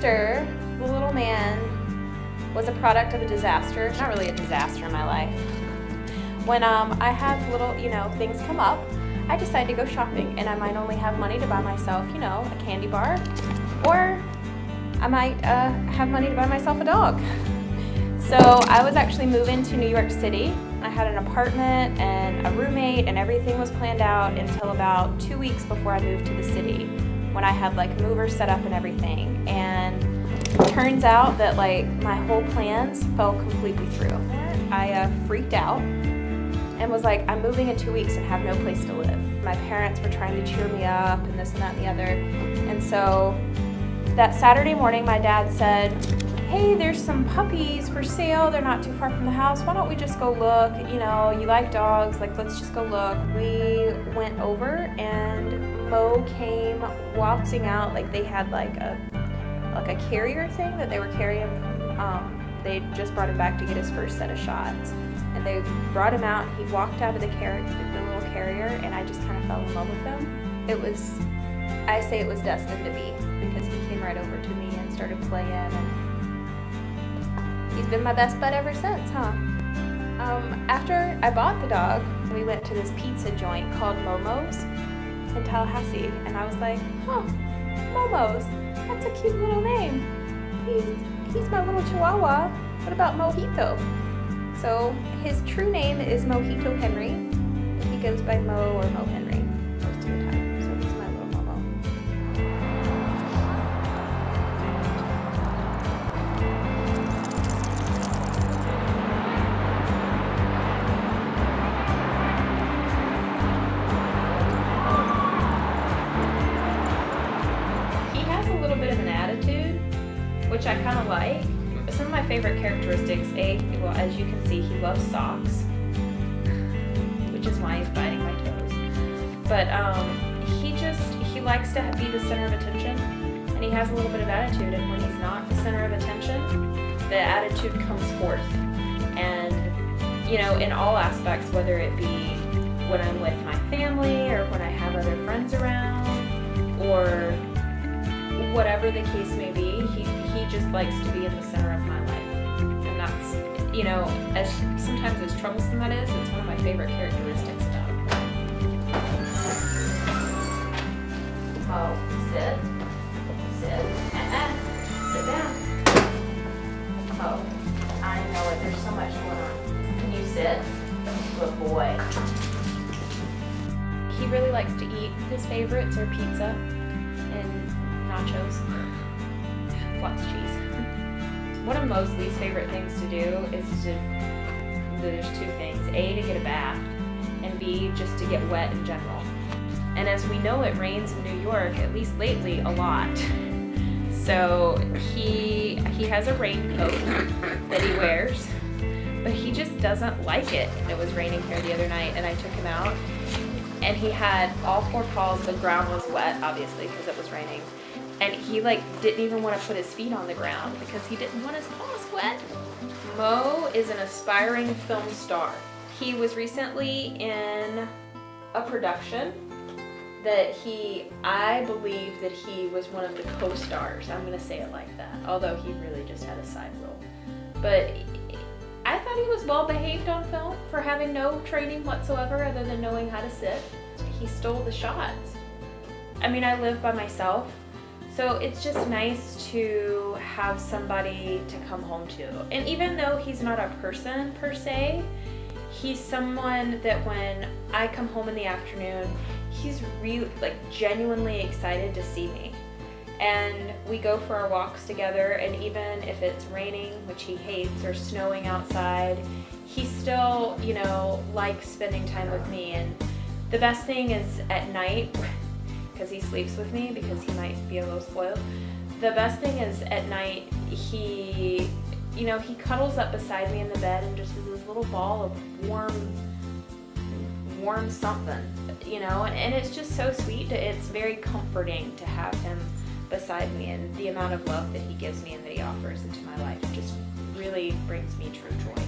Buster, the little man, was a product of a disaster. Not really a disaster in my life. When I have little, things come up, I decide to go shopping, and I might only have money to buy myself, a candy bar, or I might have money to buy myself a dog. So I was actually moving to New York City. I had an apartment and a roommate, and everything was planned out until about 2 weeks before I moved to the city, when I had like movers set up and everything. And turns out that like my whole plans fell completely through. I freaked out and was like, I'm moving in 2 weeks and have no place to live. My parents were trying to cheer me up and this and that and the other. And so that Saturday morning, my dad said, hey, there's some puppies for sale. They're not too far from the house. Why don't we just go look? You like dogs, like let's just go look. We went over and Mo came waltzing out. Like they had like a carrier thing that they were carrying from, they just brought him back to get his first set of shots. And they brought him out, he walked out of the little carrier, and I just kind of fell in love with him. I say it was destined to be, because he came right over to me and started playing, and he's been my best bud ever since, huh? After I bought the dog, we went to this pizza joint called Momo's in Tallahassee, and I was like, Momo's, that's a cute little name. He's my little chihuahua. What about Mojito? So his true name is Mojito Henry, but he goes by Mo or Mo Henry most of the time. So he's my little Momo. He has a little bit of an attitude, which I kind of like. Some of my favorite characteristics, as you can see, he loves socks, which is why he's biting my toes. But he likes to be the center of attention, and he has a little bit of attitude, and when he's not the center of attention, the attitude comes forth. And, in all aspects, whether it be when I'm with my family, or when I have other friends around, or whatever the case may be, he just likes to be in the center of my life. And that's, as sometimes as troublesome that is, it's one of my favorite characteristics about him. Oh, sit. Sit down. Oh, I know it. There's so much going on. Can you sit? Good boy. He really likes to eat. His favorites are pizza and nachos. Lots of cheese. One of Mo's least favorite things to do is there's two things. A, to get a bath, and B, just to get wet in general. And as we know, it rains in New York, at least lately, a lot. So he has a raincoat that he wears, but he just doesn't like it. It was raining here the other night, and I took him out, and he had all four paws. The ground was wet, obviously, because it was raining. And he didn't even want to put his feet on the ground because he didn't want his paws wet. Mo is an aspiring film star. He was recently in a production that I believe that he was one of the co-stars. I'm going to say it like that, although he really just had a side role. But I thought he was well behaved on film for having no training whatsoever other than knowing how to sit. He stole the shots. I mean, I live by myself. So it's just nice to have somebody to come home to. And even though he's not a person per se, he's someone that when I come home in the afternoon, he's really genuinely excited to see me. And we go for our walks together, and even if it's raining, which he hates, or snowing outside, he still, likes spending time with me. And the best thing is at night, because he sleeps with me, because he might be a little spoiled. The best thing is at night, he cuddles up beside me in the bed and just is this little ball of warm something, and it's just so sweet. It's very comforting to have him beside me, and the amount of love that he gives me and that he offers into my life just really brings me true joy.